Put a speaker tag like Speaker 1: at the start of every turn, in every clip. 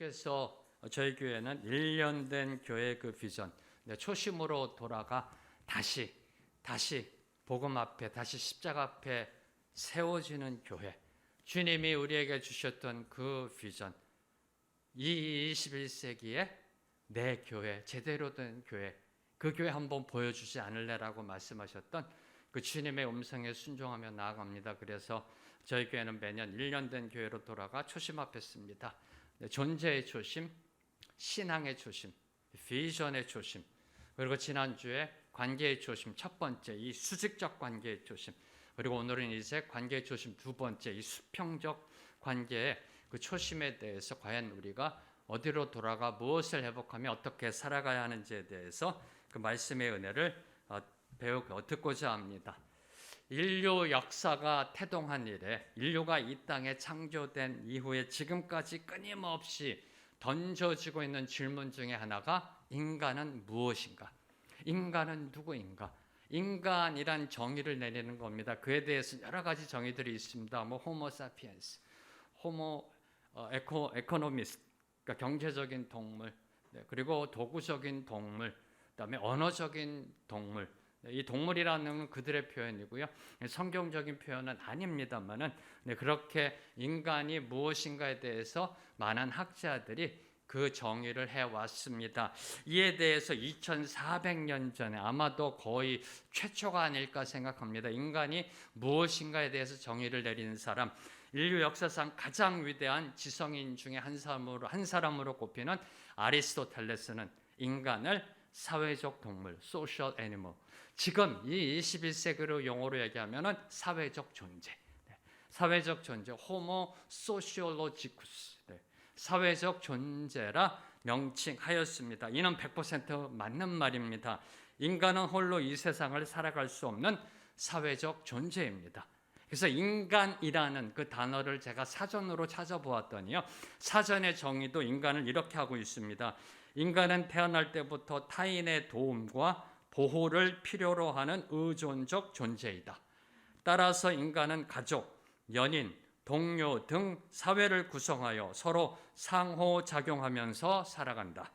Speaker 1: 주께서 저희 교회는 1년 된 교회 그 비전, 초심으로 돌아가 다시 복음 앞에, 다시 십자가 앞에 세워지는 교회, 주님이 우리에게 주셨던 그 비전, 이 21세기에 내 교회, 제대로 된 교회, 그 교회 한번 보여주지 않을래라고 말씀하셨던 그 주님의 음성에 순종하며 나아갑니다. 그래서 저희 교회는 매년 1년 된 교회로 돌아가 초심 앞에 씁니다. 존재의 초심, 신앙의 초심, 비전의 초심, 그리고 지난주에 관계의 초심 첫 번째, 이 수직적 관계의 초심, 그리고 오늘은 이제 관계의 초심 두 번째, 이 수평적 관계의 그 초심에 대해서 과연 우리가 어디로 돌아가 무엇을 회복하며 어떻게 살아가야 하는지에 대해서 그 말씀의 은혜를 듣고자 합니다. 인류 역사가 태동한 이래, 인류가 이 땅에 창조된 이후에 지금까지 끊임없이 던져지고 있는 질문 중에 하나가 인간은 무엇인가? 인간은 누구인가? 인간이란 정의를 내리는 겁니다. 그에 대해서 여러 가지 정의들이 있습니다. 호모 사피엔스, 호모 에코노미스트, 그러니까 경제적인 동물, 그리고 도구적인 동물, 그다음에 언어적인 동물. 이 동물이라는 그들의 표현이고요. 성경적인 표현은 아닙니다만은 그렇게 인간이 무엇인가에 대해서 많은 학자들이 그 정의를 해왔습니다. 이에 대해서 2400년 전에 아마도 거의 최초가 아닐까 생각합니다. 인간이 무엇인가에 대해서 정의를 내리는 사람, 인류 역사상 가장 위대한 지성인 중에 한 사람으로 꼽히는 아리스토텔레스는 인간을 사회적 동물, social animal, 지금 이 21세기로 용어로 얘기하면은 사회적 존재, 사회적 존재, 호모 소시올로지쿠스, 사회적 존재라 명칭하였습니다. 이는 100% 맞는 말입니다. 인간은 홀로 이 세상을 살아갈 수 없는 사회적 존재입니다. 그래서 인간이라는 그 단어를 제가 사전으로 찾아보았더니요, 사전의 정의도 인간을 이렇게 하고 있습니다. 인간은 태어날 때부터 타인의 도움과 보호를 필요로 하는 의존적 존재이다. 따라서 인간은 가족, 연인, 동료 등 사회를 구성하여 서로 상호작용하면서 살아간다.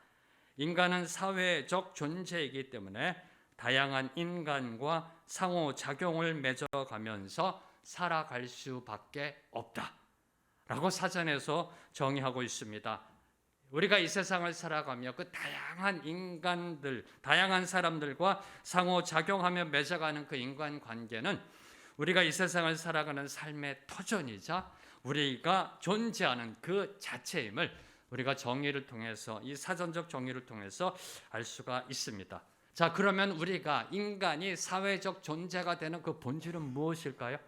Speaker 1: 인간은 사회적 존재이기 때문에 다양한 인간과 상호작용을 맺어가면서 살아갈 수밖에 없다. 라고 사전에서 정의하고 있습니다. 우리가 이 세상을 살아가며 그 다양한 인간들, 다양한 사람들과 상호작용하며 맺어가는 그 인간관계는 우리가 이 세상을 살아가는 삶의 터전이자 우리가 존재하는 그 자체임을 우리가 정의를 통해서, 이 사전적 정의를 통해서 알 수가 있습니다. 자, 그러면 우리가 인간이 사회적 존재가 되는 그 본질은 무엇일까요?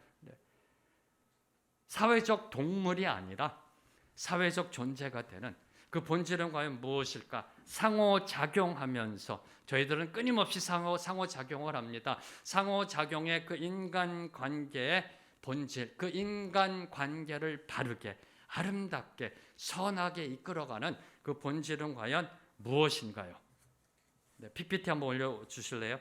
Speaker 1: 사회적 동물이 아니라 사회적 존재가 되는 그 본질은 과연 무엇일까? 상호작용하면서 저희들은 끊임없이 상호작용을 합니다. 상호작용의 그 인간관계의 본질, 그 인간관계를 바르게, 아름답게, 선하게 이끌어가는 그 본질은 과연 무엇인가요? PPT 한번 올려주실래요?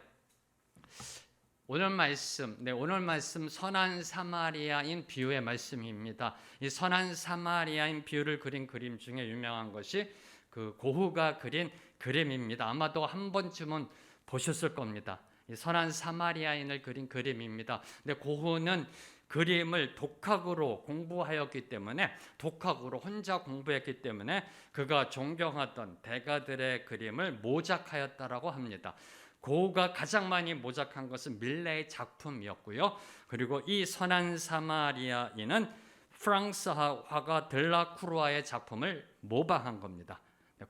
Speaker 1: 오늘 말씀 선한 사마리아인 비유의 말씀입니다. 이 선한 사마리아인 비유를 그린 그림 중에 유명한 것이 그 고흐가 그린 그림입니다. 아마도 한 번쯤은 보셨을 겁니다. 이 선한 사마리아인을 그린 그림입니다. 근데 고흐는 그림을 독학으로 공부하였기 때문에, 독학으로 혼자 공부했기 때문에 그가 존경하던 대가들의 그림을 모작하였다라고 합니다. 고흐가 가장 많이 모작한 것은 밀레의 작품이었고요. 그리고 이 선한 사마리아인은 프랑스 화가 들라크루아의 작품을 모방한 겁니다.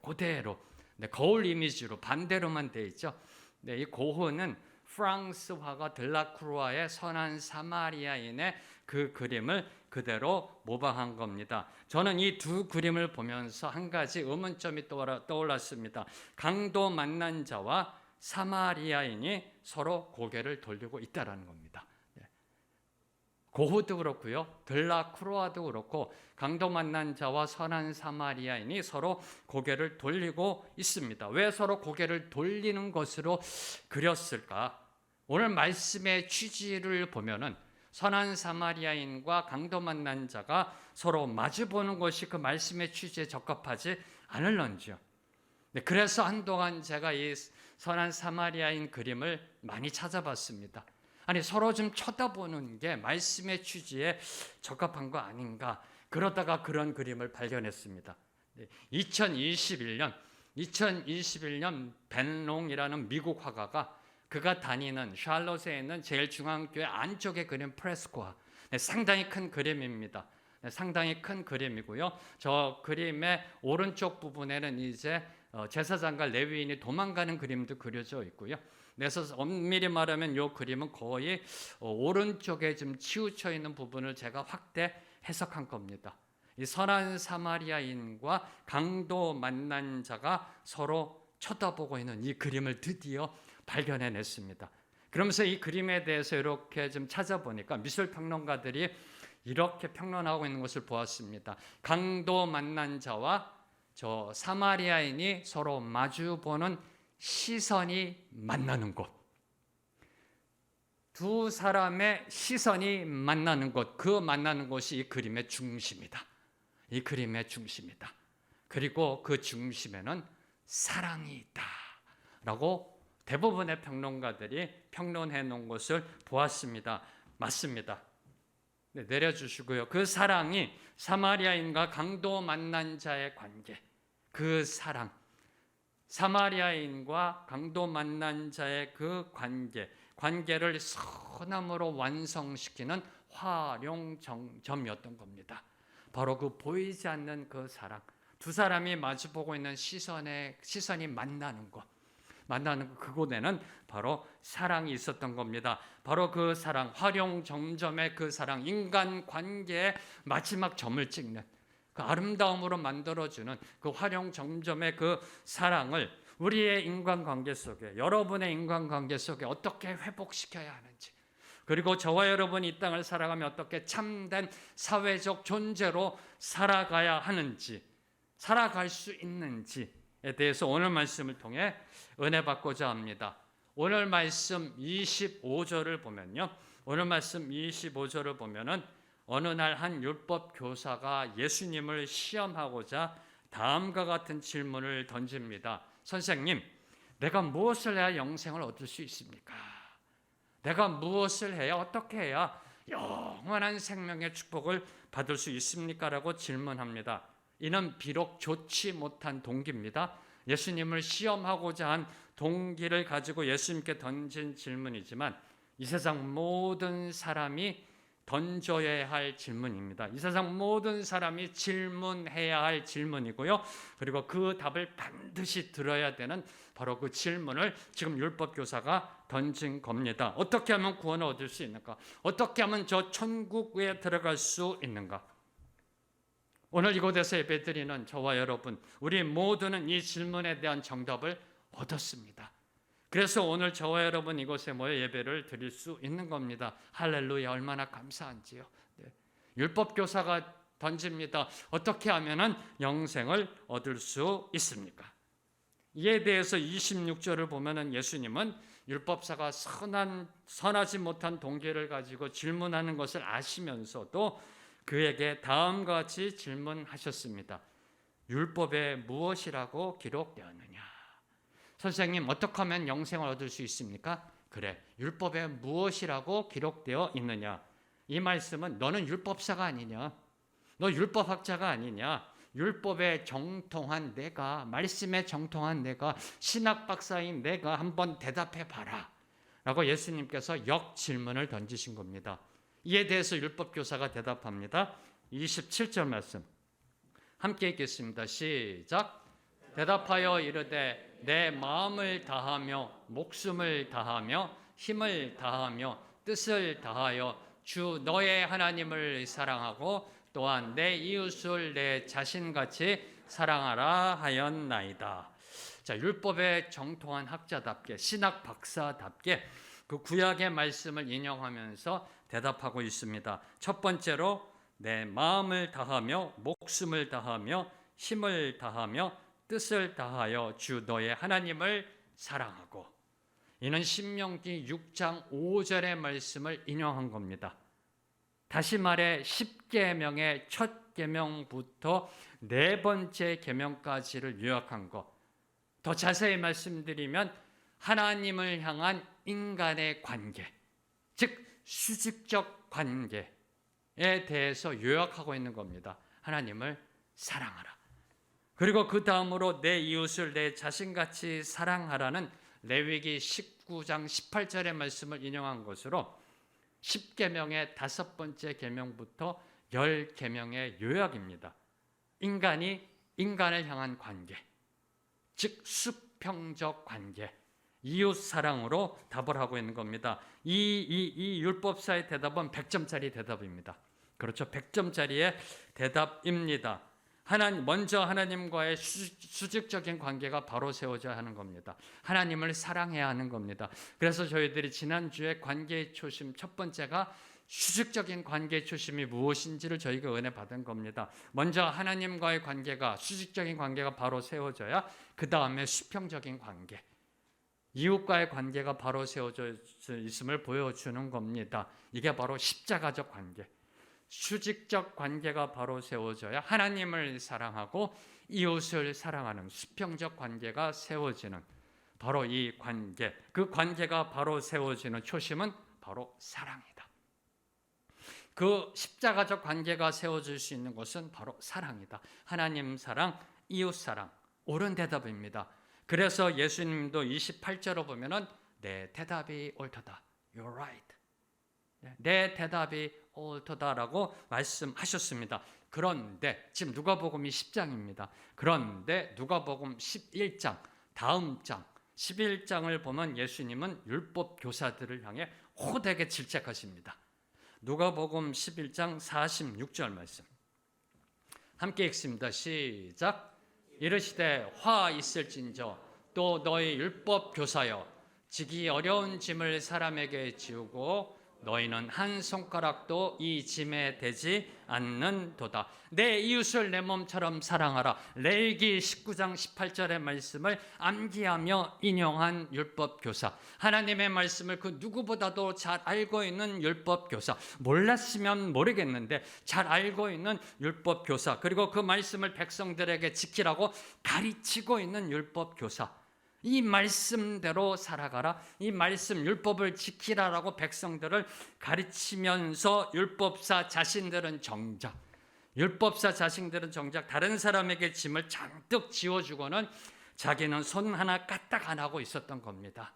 Speaker 1: 그대로, 거울 이미지로 반대로만 돼 있죠. 이 고흐는 프랑스 화가 들라크루아의 선한 사마리아인의 그 그림을 그대로 모방한 겁니다. 저는 이 두 그림을 보면서 한 가지 의문점이 떠올랐습니다. 강도 만난 자와 사마리아인이 서로 고개를 돌리고 있다라는 겁니다. 고흐도 그렇고요, 들라크루아도 그렇고, 강도 만난 자와 선한 사마리아인이 서로 고개를 돌리고 있습니다. 왜 서로 고개를 돌리는 것으로 그렸을까? 오늘 말씀의 취지를 보면은 선한 사마리아인과 강도 만난 자가 서로 마주보는 것이 그 말씀의 취지에 적합하지 않을런지요. 그래서 한동안 제가 이 선한 사마리아인 그림을 많이 찾아봤습니다. 아니, 서로 좀 쳐다보는 게 말씀의 취지에 적합한 거 아닌가, 그러다가 그런 그림을 발견했습니다. 2021년 벤롱이라는 미국 화가가 그가 다니는 샬롯에 있는 제일 중앙교회 안쪽에 그린 프레스코화, 상당히 큰 그림입니다. 상당히 큰 그림이고요. 저 그림의 오른쪽 부분에는 이제 제사장과 레위인이 도망가는 그림도 그려져 있고요. 그래서 엄밀히 말하면 이 그림은 거의 오른쪽에 좀 치우쳐 있는 부분을 제가 확대 해석한 겁니다. 이 선한 사마리아인과 강도 만난 자가 서로 쳐다보고 있는 이 그림을 드디어 발견해냈습니다. 그러면서 이 그림에 대해서 이렇게 좀 찾아보니까 미술평론가들이 이렇게 평론하고 있는 것을 보았습니다. 강도 만난 자와 저 사마리아인이 서로 마주보는 시선이 만나는 곳, 두 사람의 시선이 만나는 곳, 그 만나는 곳이 이 그림의 중심이다. 이 그림의 중심이다. 그리고 그 중심에는 사랑이 있다 라고 대부분의 평론가들이 평론해 놓은 것을 보았습니다. 맞습니다. 네, 내려주시고요. 그 사랑이 사마리아인과 강도 만난 자의 관계, 그 사랑, 사마리아인과 강도 만난 자의 그 관계를 선함으로 완성시키는 활용점이었던 겁니다. 바로 그 보이지 않는 그 사랑, 두 사람이 마주보고 있는 시선이 만나는 것, 그곳에는 바로 사랑이 있었던 겁니다. 바로 그 사랑, 활용점점의 그 사랑, 인간관계의 마지막 점을 찍는 그 아름다움으로 만들어주는 그 활용점점의 그 사랑을 우리의 인간관계 속에, 여러분의 인간관계 속에 어떻게 회복시켜야 하는지, 그리고 저와 여러분이 이 땅을 살아가며 어떻게 참된 사회적 존재로 살아가야 하는지, 살아갈 수 있는지에 대해서 오늘 말씀을 통해 은혜 받고자 합니다. 오늘 말씀 25절을 보면요, 오늘 말씀 25절을 보면은 어느 날 한 율법 교사가 예수님을 시험하고자 다음과 같은 질문을 던집니다. 선생님, 내가 무엇을 해야 영생을 얻을 수 있습니까? 내가 무엇을 해야, 어떻게 해야 영원한 생명의 축복을 받을 수 있습니까? 라고 질문합니다. 이는 비록 좋지 못한 동기입니다. 예수님을 시험하고자 한 동기를 가지고 예수님께 던진 질문이지만 이 세상 모든 사람이 던져야 할 질문입니다. 이 세상 모든 사람이 질문해야 할 질문이고요. 그리고 그 답을 반드시 들어야 되는 바로 그 질문을 지금 율법교사가 던진 겁니다. 어떻게 하면 구원을 얻을 수 있는가? 어떻게 하면 저 천국에 들어갈 수 있는가? 오늘 이곳에서 예배드리는 저와 여러분, 우리 모두는 이 질문에 대한 정답을 얻었습니다. 그래서 오늘 저와 여러분 이곳에 모여 예배를 드릴 수 있는 겁니다. 할렐루야, 얼마나 감사한지요. 네. 율법교사가 던집니다. 어떻게 하면 영생을 얻을 수 있습니까? 이에 대해서 26절을 보면 예수님은 율법사가 선하지 못한 동기를 가지고 질문하는 것을 아시면서도 그에게 다음과 같이 질문하셨습니다. 율법에 무엇이라고 기록되었느냐? 선생님, 어떻게 하면 영생을 얻을 수 있습니까? 그래, 율법에 무엇이라고 기록되어 있느냐? 이 말씀은 너는 율법사가 아니냐? 너 율법학자가 아니냐? 율법에 정통한 내가, 말씀에 정통한 내가, 신학 박사인 내가 한번 대답해 봐라 라고 예수님께서 역질문을 던지신 겁니다. 이에 대해서 율법교사가 대답합니다. 27절 말씀 함께 읽겠습니다. 시작. 대답하여 이르되 내 마음을 다하며 목숨을 다하며 힘을 다하며 뜻을 다하여 주 너의 하나님을 사랑하고 또한 내 이웃을 내 자신같이 사랑하라 하였나이다. 자, 율법에 정통한 학자답게, 신학 박사답게 그 구약의 말씀을 인용하면서 대답하고 있습니다. 첫 번째로 내 마음을 다하며 목숨을 다하며 힘을 다하며 뜻을 다하여 주 너의 하나님을 사랑하고, 이는 신명기 6장 5절의 말씀을 인용한 겁니다. 다시 말해 10계명의 첫 계명부터 네 번째 계명까지를 요약한 것. 더 자세히 말씀드리면 하나님을 향한 인간의 관계, 즉 수직적 관계에 대해서 요약하고 있는 겁니다. 하나님을 사랑하라. 그리고 그 다음으로 내 이웃을 내 자신같이 사랑하라는 레위기 19장 18절의 말씀을 인용한 것으로 10계명의 다섯 번째 계명부터 10계명의 요약입니다. 인간이 인간을 향한 관계, 즉 수평적 관계, 이웃 사랑으로 답을 하고 있는 겁니다. 이 율법사의 대답은 100점짜리 대답입니다. 그렇죠. 100점짜리의 대답입니다. 먼저 하나님과의 수직적인 관계가 바로 세워져야 하는 겁니다. 하나님을 사랑해야 하는 겁니다. 그래서 저희들이 지난주에 관계의 초심 첫 번째가 수직적인 관계의 초심이 무엇인지를 저희가 은혜 받은 겁니다. 먼저 하나님과의 관계가 수직적인 관계가 바로 세워져야 그 다음에 수평적인 관계, 이웃과의 관계가 바로 세워져 있음을 보여주는 겁니다. 이게 바로 십자가적 관계. 수직적 관계가 바로 세워져야 하나님을 사랑하고 이웃을 사랑하는 수평적 관계가 세워지는 바로 이 관계, 그 관계가 바로 세워지는 초심은 바로 사랑이다. 그 십자가적 관계가 세워질 수 있는 것은 바로 사랑이다. 하나님 사랑, 이웃 사랑, 옳은 대답입니다. 그래서 예수님도 28절로 보면은 내 대답이 옳도다. You're right. 내 대답이 옳도다라고 말씀하셨습니다. 그런데 지금 누가복음이 10장입니다. 그런데 누가복음 11장 다음 장 11장을 보면 예수님은 율법 교사들을 향해 호되게 질책하십니다. 누가복음 11장 46절 말씀 함께 읽습니다. 시작. 이르시되 화 있을진저 또 너희 율법 교사여 지기 어려운 짐을 사람에게 지우고 너희는 한 손가락도 이 짐에 대지 않는도다. 내 이웃을 내 몸처럼 사랑하라. 레위기 19장 18절의 말씀을 암기하며 인용한 율법 교사, 하나님의 말씀을 그 누구보다도 잘 알고 있는 율법 교사, 몰랐으면 모르겠는데 잘 알고 있는 율법 교사, 그리고 그 말씀을 백성들에게 지키라고 가르치고 있는 율법 교사, 이 말씀대로 살아가라, 이 말씀 율법을 지키라라고 백성들을 가르치면서 율법사 자신들은 정작 다른 사람에게 짐을 잔뜩 지워주고는 자기는 손 하나 까딱 안 하고 있었던 겁니다.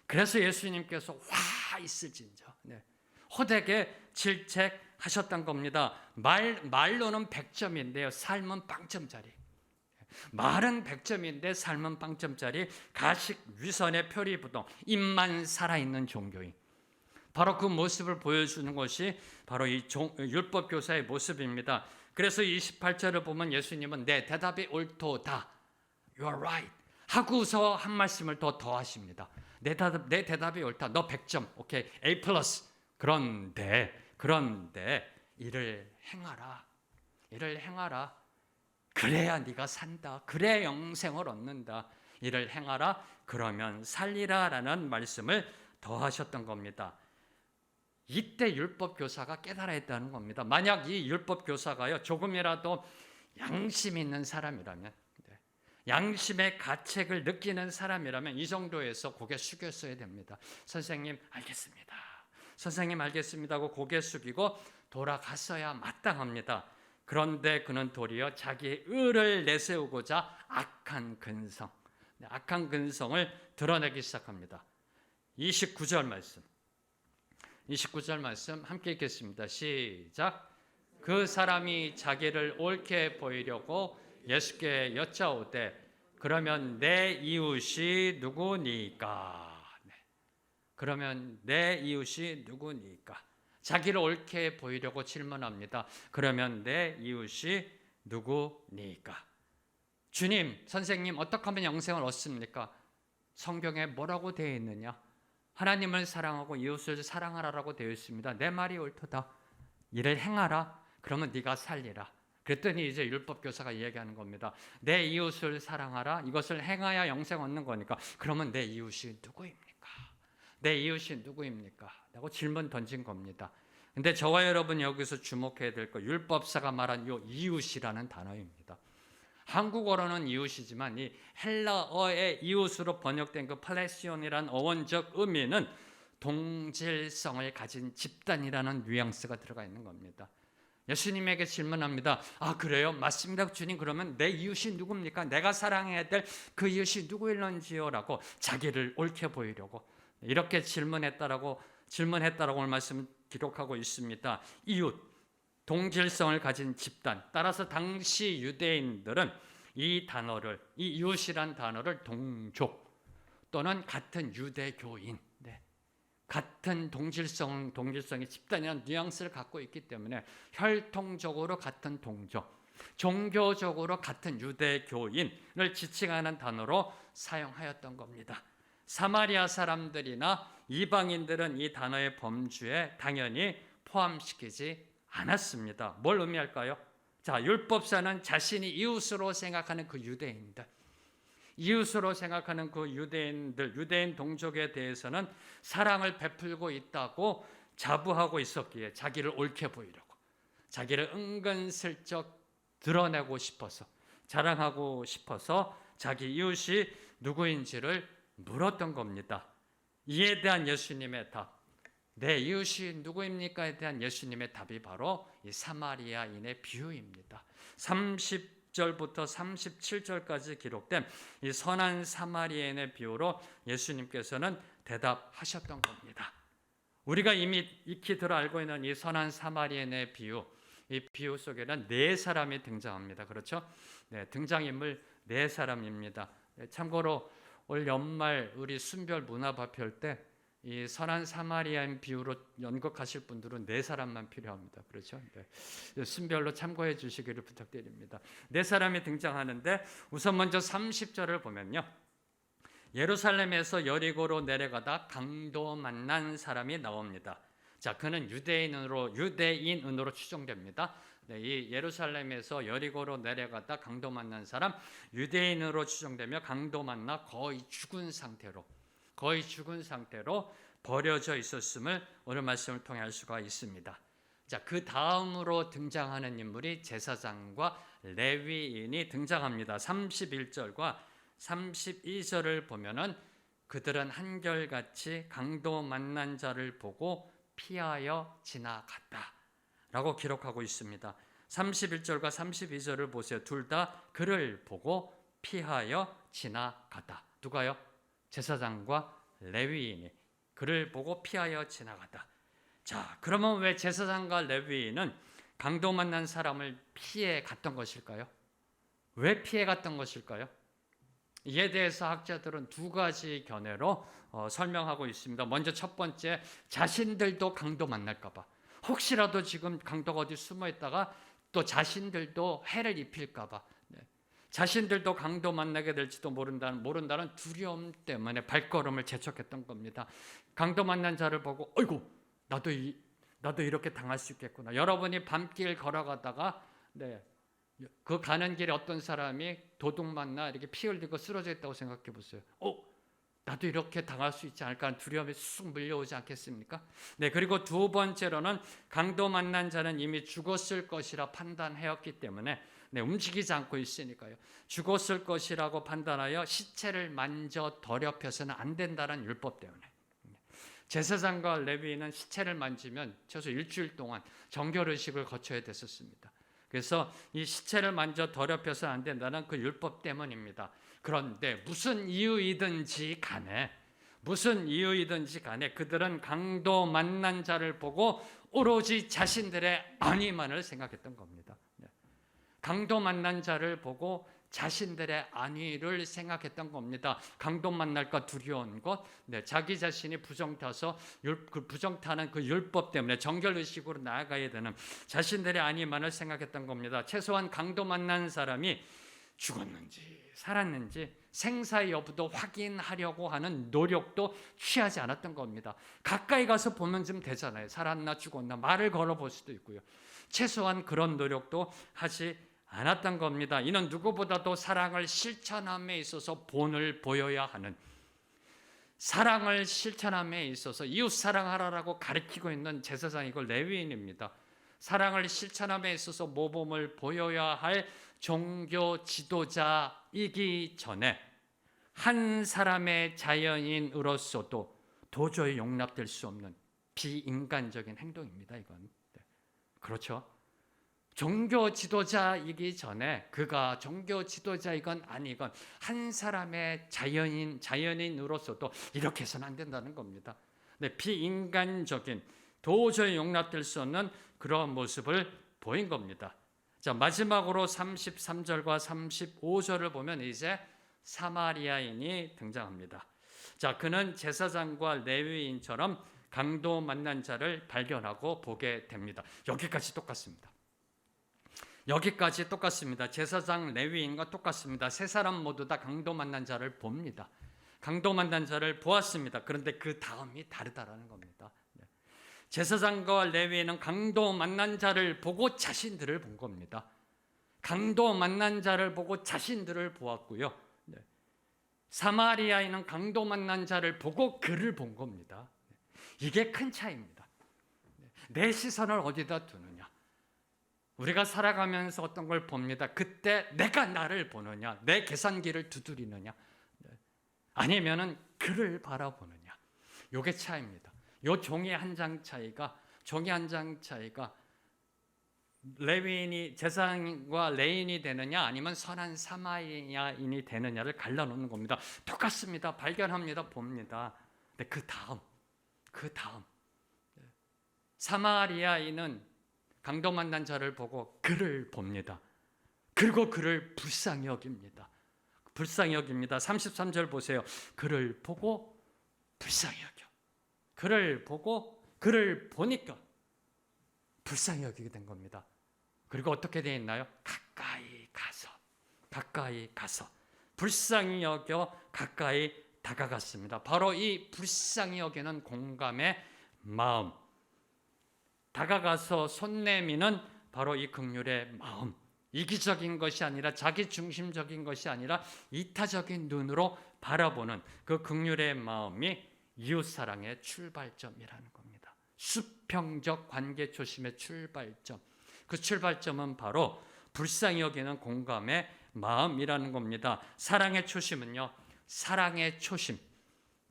Speaker 1: 그래서 예수님께서 화 있을진저 호되게 질책하셨던 겁니다. 말로는 100점인데요 삶은 빵점짜리. 말은 100점인데 삶은 빵점짜리 가식 위선의 표리부동, 입만 살아있는 종교인, 바로 그 모습을 보여주는 것이 바로 이 율법 교사의 모습입니다. 그래서 28절을 보면 예수님은 내 대답이 옳도다, You're right 하고서 한 말씀을 더하십니다. 내 대답이 옳다, 너 100점, 오케이, A+. 그런데 이를 행하라. 그래야 네가 산다. 그래야 영생을 얻는다. 이를 행하라. 그러면 살리라라는 말씀을 더하셨던 겁니다. 이때 율법 교사가 깨달아야 했다는 겁니다. 만약 이 율법 교사가요 조금이라도 양심 있는 사람이라면, 양심의 가책을 느끼는 사람이라면 이 정도에서 고개 숙였어야 됩니다. 선생님 알겠습니다 하고 고개 숙이고 돌아갔어야 마땅합니다. 그런데 그는 도리어 자기의 의를 내세우고자 악한 근성을 드러내기 시작합니다. 29절 말씀 함께 읽겠습니다. 시작. 그 사람이 자기를 옳게 보이려고 예수께 여짜오되 그러면 내 이웃이 누구니까? 자기를 옳게 보이려고 질문합니다. 그러면 내 이웃이 누구니까? 주님, 선생님, 어떻게 하면 영생을 얻습니까? 성경에 뭐라고 되어 있느냐? 하나님을 사랑하고 이웃을 사랑하라라고 되어 있습니다. 내 말이 옳도다. 이를 행하라. 그러면 네가 살리라. 그랬더니 이제 율법 교사가 이야기하는 겁니다. 내 이웃을 사랑하라. 이것을 행하여 영생 얻는 거니까. 그러면 내 이웃이 누구입니까? 라고 질문 던진 겁니다. 근데 저와 여러분 여기서 주목해야 될 거, 율법사가 말한 요 이웃이라는 단어입니다. 한국어로는 이웃이지만 이 헬라어의 이웃으로 번역된 그 팔레시온이란 어원적 의미는 동질성을 가진 집단이라는 뉘앙스가 들어가 있는 겁니다. 예수님에게 질문합니다. 아, 그래요? 맞습니다, 주님. 그러면 내 이웃이 누굽니까? 내가 사랑해야 될 그 이웃이 누구일런지요? 라고 자기를 옳게 보이려고 이렇게 질문했다라고 오늘 말씀 기록하고 있습니다. 이웃, 동질성을 가진 집단. 따라서 당시 유대인들은 이 이웃이란 단어를 동족 또는 같은 유대교인, 같은 동질성의 집단이라는 뉘앙스를 갖고 있기 때문에 혈통적으로 같은 동족, 종교적으로 같은 유대교인을 지칭하는 단어로 사용하였던 겁니다. 사마리아 사람들이나 이방인들은 이 단어의 범주에 당연히 포함시키지 않았습니다. 뭘 의미할까요? 자, 율법사는 자신이 이웃으로 생각하는 그 유대인들, 이웃으로 생각하는 그 유대인 동족에 대해서는 사랑을 베풀고 있다고 자부하고 있었기에 자기를 옳게 보이려고, 자기를 은근슬쩍 드러내고 싶어서, 자랑하고 싶어서 자기 이웃이 누구인지를 물었던 겁니다. 이에 대한 예수님의 답, 내 이웃이 누구입니까에 대한 예수님의 답이 바로 이 사마리아인의 비유입니다. 30절부터 37절까지 기록된 이 선한 사마리아인의 비유로 예수님께서는 대답하셨던 겁니다. 우리가 이미 익히 들어 알고 있는 이 선한 사마리아인의 비유, 이 비유 속에는 네 사람이 등장합니다. 그렇죠? 네, 등장인물 네 사람입니다. 참고로 올 연말 우리 순별 문화발표할 때 이 선한 사마리아인 비유로 연극하실 분들은 네 사람만 필요합니다. 그렇죠? 네. 순별로 참고해 주시기를 부탁드립니다. 네 사람이 등장하는데 우선 먼저 30절을 보면요. 예루살렘에서 여리고로 내려가다 강도 만난 사람이 나옵니다. 자, 그는 유대인으로 추정됩니다. 네, 이 예루살렘에서 여리고로 내려가다 강도 만난 사람, 유대인으로 추정되며 강도 만나 거의 죽은 상태로 버려져 있었음을 오늘 말씀을 통해 알 수가 있습니다. 자, 그 다음으로 등장하는 인물이 제사장과 레위인이 등장합니다. 31절과 32절을 보면은 그들은 한결같이 강도 만난 자를 보고 피하여 지나갔다라고 기록하고 있습니다. 31절과 32절을 보세요. 둘 다 그를 보고 피하여 지나갔다. 누가요? 제사장과 레위인이 그를 보고 피하여 지나갔다. 자, 그러면 왜 제사장과 레위인은 강도 만난 사람을 피해 갔던 것일까요? 왜 피해 갔던 것일까요? 이에 대해서 학자들은 두 가지 견해로 설명하고 있습니다. 먼저 첫 번째, 자신들도 강도 만날까 봐. 혹시라도 지금 강도가 어디 숨어 있다가 또 자신들도 해를 입힐까 봐. 자신들도 강도 만나게 될지도 모른다는 두려움 때문에 발걸음을 재촉했던 겁니다. 강도 만난 자를 보고 어이구, 나도 이렇게 당할 수 있겠구나. 여러분이 밤길 걸어가다가 그 가는 길에 어떤 사람이 도둑 맞나 이렇게 피 흘리고 쓰러져 있다고 생각해 보세요. 나도 이렇게 당할 수 있지 않을까 하는 두려움이 쑥 밀려오지 않겠습니까? 네, 그리고 두 번째로는 강도 만난 자는 이미 죽었을 것이라 판단하였기 때문에 움직이지 않고 있으니까요. 죽었을 것이라고 판단하여 시체를 만져 더럽혀서는 안 된다는 율법 때문에. 제사장과 레위인은 시체를 만지면 최소 일주일 동안 정결의식을 거쳐야 됐었습니다. 그래서 이 시체를 만져 더럽혀서 안 된다는 그 율법 때문입니다. 그런데 무슨 이유이든지 간에 그들은 강도 만난 자를 보고 오로지 자신들의 안위만을 생각했던 겁니다. 강도 만난 자를 보고 자신들의 안위를 생각했던 겁니다. 강도 만날까 두려운 것, 자기 자신이 부정타서 부정타는 그 율법 때문에 정결의식으로 나아가야 되는 자신들의 안위만을 생각했던 겁니다. 최소한 강도 만난 사람이 죽었는지 살았는지 생사 여부도 확인하려고 하는 노력도 취하지 않았던 겁니다. 가까이 가서 보면 좀 되잖아요. 살았나 죽었나 말을 걸어볼 수도 있고요. 최소한 그런 노력도 하지 않았던 겁니다. 이는 누구보다도 사랑을 실천함에 있어서 본을 보여야 하는, 사랑을 실천함에 있어서 이웃 사랑하라라고 가르치고 있는 제사장이고 레위인입니다. 사랑을 실천함에 있어서 모범을 보여야 할 종교 지도자이기 전에 한 사람의 자연인으로서도 도저히 용납될 수 없는 비인간적인 행동입니다. 이건 그렇죠. 종교 지도자이기 전에 그가 종교 지도자이건 아니건 한 사람의 자연인으로서도 이렇게 해서는 안 된다는 겁니다. 비인간적인 도저히 용납될 수 없는 그런 모습을 보인 겁니다. 자, 마지막으로 33절과 35절을 보면 이제 사마리아인이 등장합니다. 자, 그는 제사장과 레위인처럼 강도 만난 자를 발견하고 보게 됩니다. 여기까지 똑같습니다. 제사장 레위인과 똑같습니다. 세 사람 모두 다 강도 만난 자를 봅니다. 강도 만난 자를 보았습니다. 그런데 그 다음이 다르다라는 겁니다. 제사장과 레위인은 강도 만난 자를 보고 자신들을 본 겁니다. 강도 만난 자를 보고 자신들을 보았고요. 사마리아인은 강도 만난 자를 보고 그를 본 겁니다. 이게 큰 차이입니다. 내 시선을 어디다 두느냐. 우리가 살아가면서 어떤 걸 봅니다. 그때 내가 나를 보느냐, 내 계산기를 두드리느냐, 아니면은 그를 바라보느냐. 이게 차이입니다. 요 종이 한 장 차이가 레위인이 제사장과 레인이 되느냐 아니면 선한 사마리아인이 되느냐를 갈라놓는 겁니다. 똑같습니다. 발견합니다. 봅니다. 근데 그 다음 사마리아인은 강도 만난 자를 보고 그를 봅니다. 그리고 그를 불쌍히 여깁니다. 33절 보세요. 그를 보고 불쌍히 여겨. 그를 보니까 불쌍히 여기게 된 겁니다. 그리고 어떻게 되어 있나요? 가까이 가서 불쌍히 여겨 가까이 다가갔습니다. 바로 이 불쌍히 여기는 공감의 마음, 다가가서 손 내미는 바로 이 긍휼의 마음, 이기적인 것이 아니라 자기중심적인 것이 아니라 이타적인 눈으로 바라보는 그 긍휼의 마음이 이웃사랑의 출발점이라는 겁니다. 수평적 관계 초심의 출발점, 그 출발점은 바로 불쌍히 여기는 공감의 마음이라는 겁니다. 사랑의 초심은요,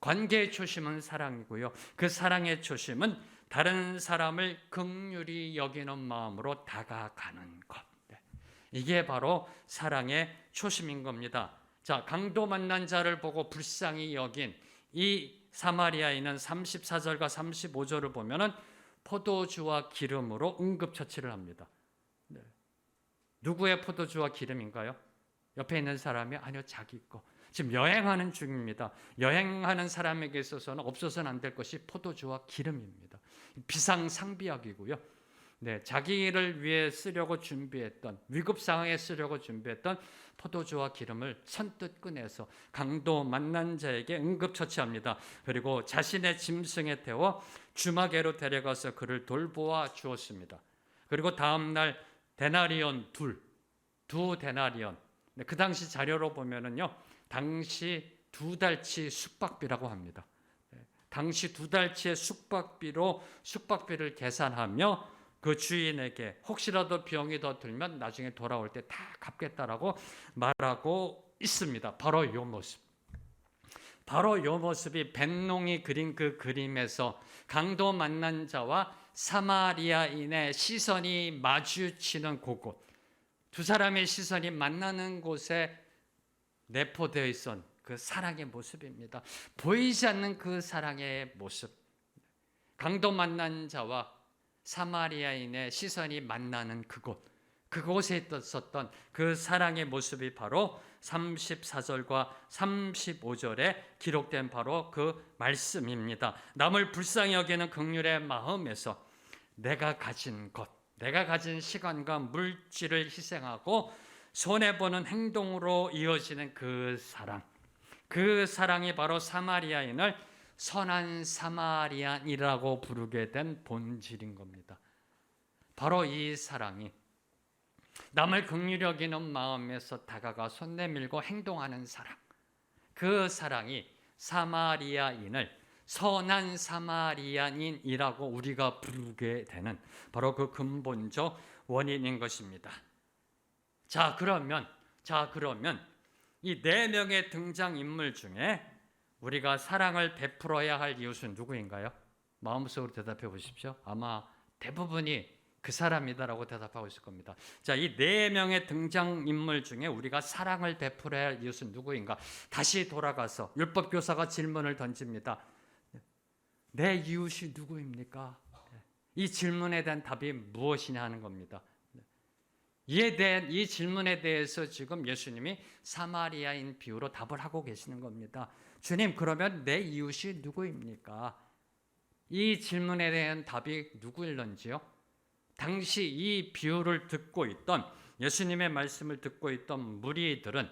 Speaker 1: 관계의 초심은 사랑이고요, 그 사랑의 초심은 다른 사람을 긍휼히 여기는 마음으로 다가가는 것. 이게 바로 사랑의 초심인 겁니다. 자, 강도 만난 자를 보고 불쌍히 여긴 이 사마리아인은 34절과 35절을 보면은 포도주와 기름으로 응급처치를 합니다. 누구의 포도주와 기름인가요? 옆에 있는 사람이 아니요, 자기 거. 지금 여행하는 중입니다. 여행하는 사람에게 있어서는 없어서는 안 될 것이 포도주와 기름입니다. 비상상비약이고요. 자기를 위해 쓰려고 준비했던, 위급 상황에 쓰려고 준비했던 포도주와 기름을 선뜻 꺼내서 강도 만난 자에게 응급처치합니다. 그리고 자신의 짐승에 태워 주마개로 데려가서 그를 돌보아 주었습니다. 그리고 다음날 데나리온 두 데나리온. 그 당시 자료로 보면은요, 당시 2달치 숙박비라고 합니다. 당시 2달치의 숙박비를 계산하며 그 주인에게 혹시라도 병이 더 들면 나중에 돌아올 때 다 갚겠다라고 말하고 있습니다. 바로 이 모습이 벤농이 그린 그 그림에서 강도 만난 자와 사마리아인의 시선이 마주치는 그곳, 두 사람의 시선이 만나는 곳에 내포되어 있던 그 사랑의 모습입니다. 보이지 않는 그 사랑의 모습, 강도 만난 자와 사마리아인의 시선이 만나는 그곳에 있었던 그 사랑의 모습이 바로 34절과 35절에 기록된 바로 그 말씀입니다. 남을 불쌍히 여기는 긍휼의 마음에서 내가 가진 시간과 물질을 희생하고 손해보는 행동으로 이어지는 그 사랑이 바로 사마리아인을 선한 사마리안이라고 부르게 된 본질인 겁니다. 바로 이 사랑이 남을 긍휼히 여기는 마음에서 다가가 손 내밀고 행동하는 사랑, 그 사랑이 사마리아인을 선한 사마리아인이라고 우리가 부르게 되는 바로 그 근본적 원인인 것입니다. 자, 그러면 이 네 명의 등장인물 중에 우리가 사랑을 베풀어야 할 이웃은 누구인가요? 마음속으로 대답해 보십시오. 아마 대부분이 그 사람이다라고 대답하고 있을 겁니다. 자, 이 네 명의 등장인물 중에 우리가 사랑을 베풀어야 할 이웃은 누구인가? 다시 돌아가서 율법교사가 질문을 던집니다. 내 이웃이 누구입니까? 이 질문에 대한 답이 무엇이냐 하는 겁니다. 이 질문에 대해서 지금 예수님이 사마리아인 비유로 답을 하고 계시는 겁니다. 주님, 그러면 내 이웃이 누구입니까? 이 질문에 대한 답이 누구일런지요? 당시 이 비유를 듣고 있던, 예수님의 말씀을 듣고 있던 무리들은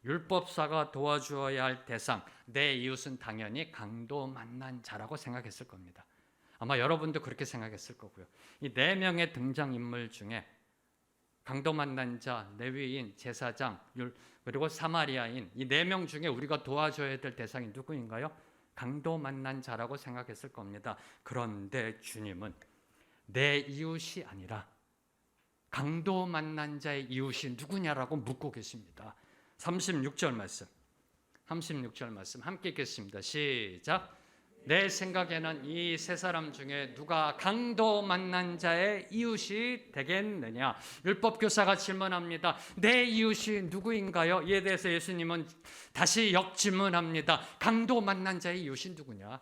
Speaker 1: 율법사가 도와주어야 할 대상, 내 이웃은 당연히 강도 만난 자라고 생각했을 겁니다. 아마 여러분도 그렇게 생각했을 거고요. 이 네 명의 등장인물 중에 강도 만난 자, 레위인, 제사장, 그리고 사마리아인, 이 네 명 중에 우리가 도와줘야 될 대상이 누구인가요? 강도 만난 자라고 생각했을 겁니다. 그런데 주님은 내 이웃이 아니라 강도 만난 자의 이웃이 누구냐라고 묻고 계십니다. 36절 말씀 함께 읽겠습니다. 시작. 내 생각에는 이 세 사람 중에 누가 강도 만난 자의 이웃이 되겠느냐? 율법교사가 질문합니다. 내 이웃이 누구인가요? 이에 대해서 예수님은 다시 역질문합니다. 강도 만난 자의 이웃이 누구냐?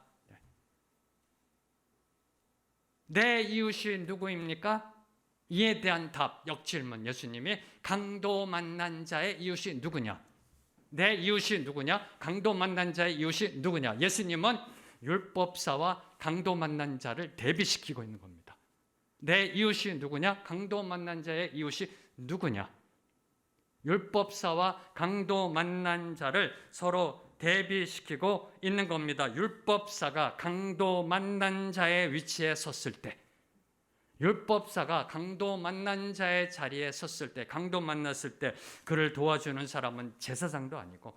Speaker 1: 내 이웃이 누구입니까? 이에 대한 답, 역질문. 예수님이 강도 만난 자의 이웃이 누구냐? 내 이웃이 누구냐? 강도 만난 자의 이웃이 누구냐? 예수님은 율법사와 강도 만난 자를 대비시키고 있는 겁니다. 내 이웃이 누구냐? 강도 만난 자의 이웃이 누구냐? 율법사와 강도 만난 자를 서로 대비시키고 있는 겁니다. 율법사가 강도 만난 자의 위치에 섰을 때, 율법사가 강도 만난 자의 자리에 섰을 때, 강도 만났을 때 그를 도와주는 사람은 제사장도 아니고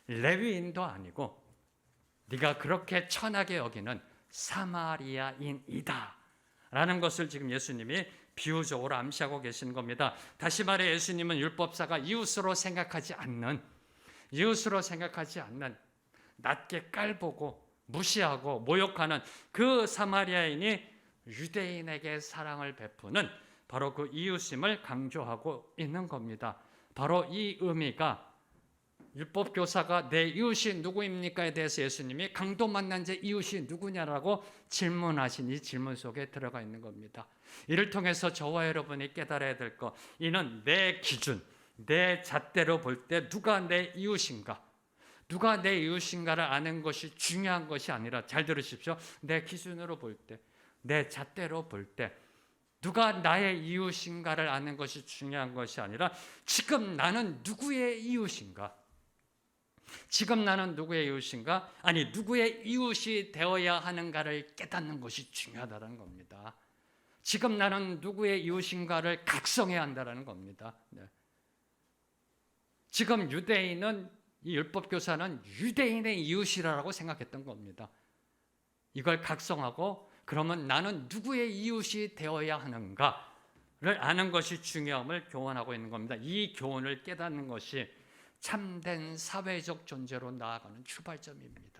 Speaker 1: 레위인도 아니고 네가 그렇게 천하게 여기는 사마리아인이다 라는 것을 지금 예수님이 비유적으로 암시하고 계시는 겁니다. 다시 말해 예수님은 율법사가 이웃으로 생각하지 않는, 낮게 깔보고 무시하고 모욕하는 그 사마리아인이 유대인에게 사랑을 베푸는 바로 그 이웃임을 강조하고 있는 겁니다. 바로 이 의미가 율법교사가 내 이웃이 누구입니까에 대해서 예수님이 강도 만난 자 이웃이 누구냐라고 질문하신 이 질문 속에 들어가 있는 겁니다. 이를 통해서 저와 여러분이 깨달아야 될 것, 이는 내 기준, 내 잣대로 볼 때 누가 내 이웃인가, 누가 내 이웃인가를 아는 것이 중요한 것이 아니라, 잘 들으십시오. 내 기준으로 볼 때, 내 잣대로 볼 때 누가 나의 이웃인가를 아는 것이 중요한 것이 아니라 지금 나는 누구의 이웃인가, 아니 누구의 이웃이 되어야 하는가를 깨닫는 것이 중요하다는 겁니다. 지금 나는 누구의 이웃인가를 각성해야 한다는 겁니다. 지금 유대인은, 이 율법교사는 유대인의 이웃이라고 생각했던 겁니다. 이걸 각성하고 그러면 나는 누구의 이웃이 되어야 하는가를 아는 것이 중요함을 교훈하고 있는 겁니다. 이 교훈을 깨닫는 것이 참된 사회적 존재로 나아가는 출발점입니다.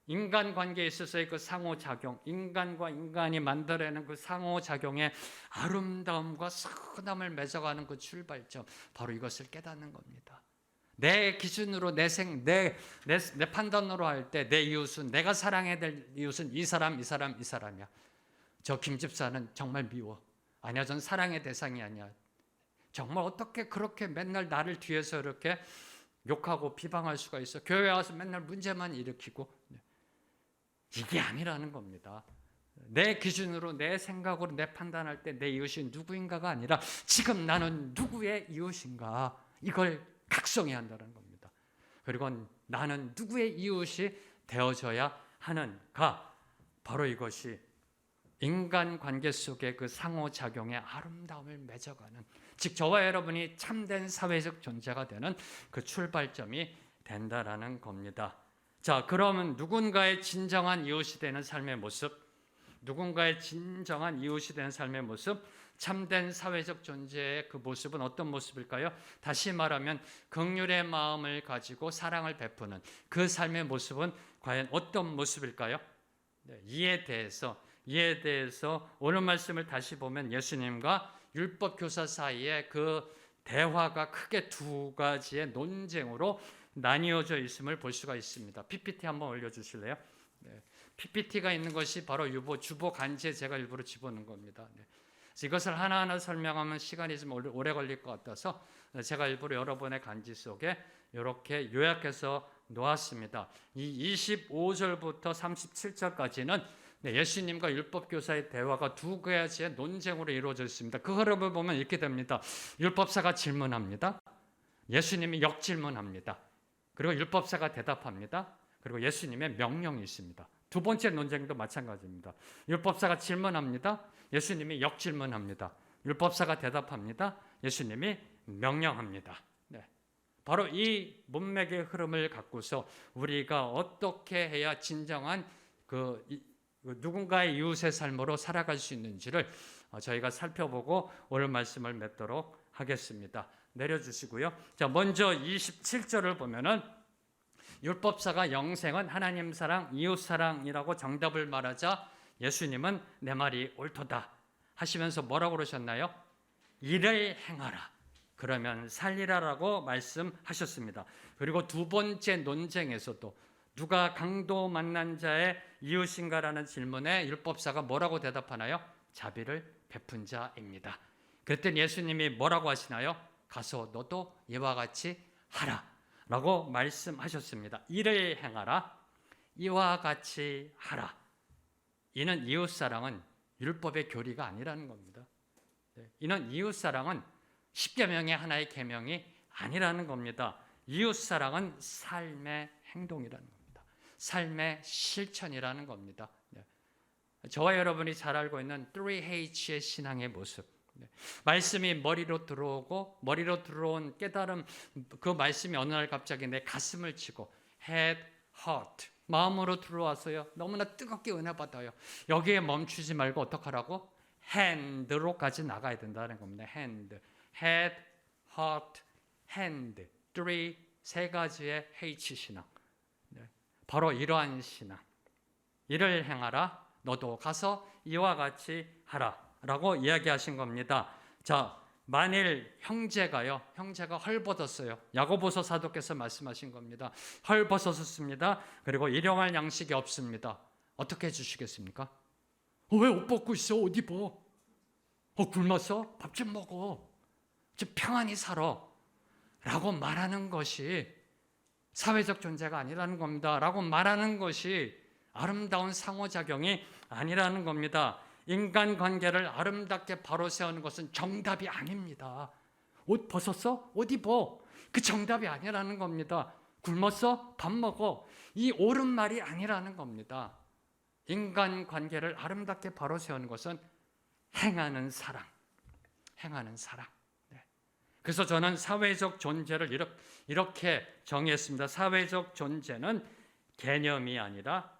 Speaker 1: 인간관계에 있어서의 그 상호작용, 인간과 인간이 만들어내는 그 상호작용의 아름다움과 선함을 맺어가는 그 출발점, 바로 이것을 깨닫는 겁니다. 내 기준으로, 내 판단으로 할 때 내 이웃은, 내가 사랑해야 될 이웃은 이 사람이야. 저 김 집사는 정말 미워. 아니야, 전 사랑의 대상이 아니야. 정말 어떻게 그렇게 맨날 나를 뒤에서 이렇게 욕하고 비방할 수가 있어? 교회 와서 맨날 문제만 일으키고. 이게 아니라는 겁니다. 내 기준으로, 내 생각으로, 내 판단할 때 내 이웃이 누구인가가 아니라 지금 나는 누구의 이웃인가, 이걸 각성해야 한다는 겁니다. 그리고 나는 누구의 이웃이 되어져야 하는가, 바로 이것이 인간관계 속의 그 상호작용의 아름다움을 맺어가는, 즉 저와 여러분이 참된 사회적 존재가 되는 그 출발점이 된다라는 겁니다. 자, 그러면 누군가의 진정한 이웃이 되는 삶의 모습, 누군가의 진정한 이웃이 되는 삶의 모습, 참된 사회적 존재의 그 모습은 어떤 모습일까요? 다시 말하면 긍휼의 마음을 가지고 사랑을 베푸는 그 삶의 모습은 과연 어떤 모습일까요? 네, 이에 대해서 오늘 말씀을 다시 보면 예수님과 율법 교사 사이에 그 대화가 크게 두 가지의 논쟁으로 나뉘어져 있음을 볼 수가 있습니다. PPT 한번 올려주실래요? 네. PPT가 있는 것이 바로 주보 간지에 제가 일부러 집어넣은 겁니다. 네. 이것을 하나하나 설명하면 시간이 좀 오래 걸릴 것 같아서 제가 일부러 여러분의 간지 속에 이렇게 요약해서 놓았습니다. 이 25절부터 37절까지는 예수님과 율법교사의 대화가 두 가지의 논쟁으로 이루어져 있습니다. 그 흐름을 보면 이렇게 됩니다. 율법사가 질문합니다. 예수님이 역질문합니다. 그리고 율법사가 대답합니다. 그리고 예수님의 명령이 있습니다. 두 번째 논쟁도 마찬가지입니다. 율법사가 질문합니다. 예수님이 역질문합니다. 율법사가 대답합니다. 예수님이 명령합니다. 네. 바로 이 문맥의 흐름을 갖고서 우리가 어떻게 해야 진정한 누군가의 이웃의 삶으로 살아갈 수 있는지를 저희가 살펴보고 오늘 말씀을 맺도록 하겠습니다. 내려주시고요. 자, 먼저 27절을 보면은 율법사가 영생은 하나님 사랑, 이웃 사랑이라고 정답을 말하자 예수님은 내 말이 옳도다 하시면서 뭐라고 그러셨나요? 이를 행하라. 그러면 살리라라고 말씀하셨습니다. 그리고 두 번째 논쟁에서도 누가 강도 만난 자의 이웃인가라는 질문에 율법사가 뭐라고 대답하나요? 자비를 베푼 자입니다. 그랬더니 예수님이 뭐라고 하시나요? 가서 너도 이와 같이 하라 라고 말씀하셨습니다. 이를 행하라, 이와 같이 하라. 이는 이웃사랑은 율법의 교리가 아니라는 겁니다. 이는 이웃사랑은 십계명의 하나의 계명이 아니라는 겁니다. 이웃사랑은 삶의 행동이라는 겁니다. 삶의 실천이라는 겁니다. 저와 여러분이 잘 알고 있는 3H의 신앙의 모습, 말씀이 머리로 들어오고 머리로 들어온 깨달음, 그 말씀이 어느 날 갑자기 내 가슴을 치고 head, heart, 마음으로 들어와서요 너무나 뜨겁게 은혜 받아요. 여기에 멈추지 말고 어떡하라고? hand로까지 나가야 된다는 겁니다. hand, head, heart, hand, 세 가지의 H 신앙. 바로 이러한 신앙. 이를 행하라, 너도 가서 이와 같이 하라 라고 이야기하신 겁니다. 자, 만일 형제가 헐벗었어요. 야고보서 사도께서 말씀하신 겁니다. 헐벗었습니다. 그리고 일용할 양식이 없습니다. 어떻게 해주시겠습니까? 왜 옷 벗고 있어? 옷 입어. 굶었어? 밥 좀 먹어. 좀 평안히 살아 라고 말하는 것이 사회적 존재가 아니라는 겁니다. 라고 말하는 것이 아름다운 상호작용이 아니라는 겁니다. 인간관계를 아름답게 바로 세우는 것은 정답이 아닙니다. 옷 벗었어? 옷 입어. 그 정답이 아니라는 겁니다. 굶었어? 밥 먹어. 이 옳은 말이 아니라는 겁니다. 인간관계를 아름답게 바로 세우는 것은 행하는 사랑. 그래서 저는 사회적 존재를 이렇게 정의했습니다. 사회적 존재는 개념이 아니라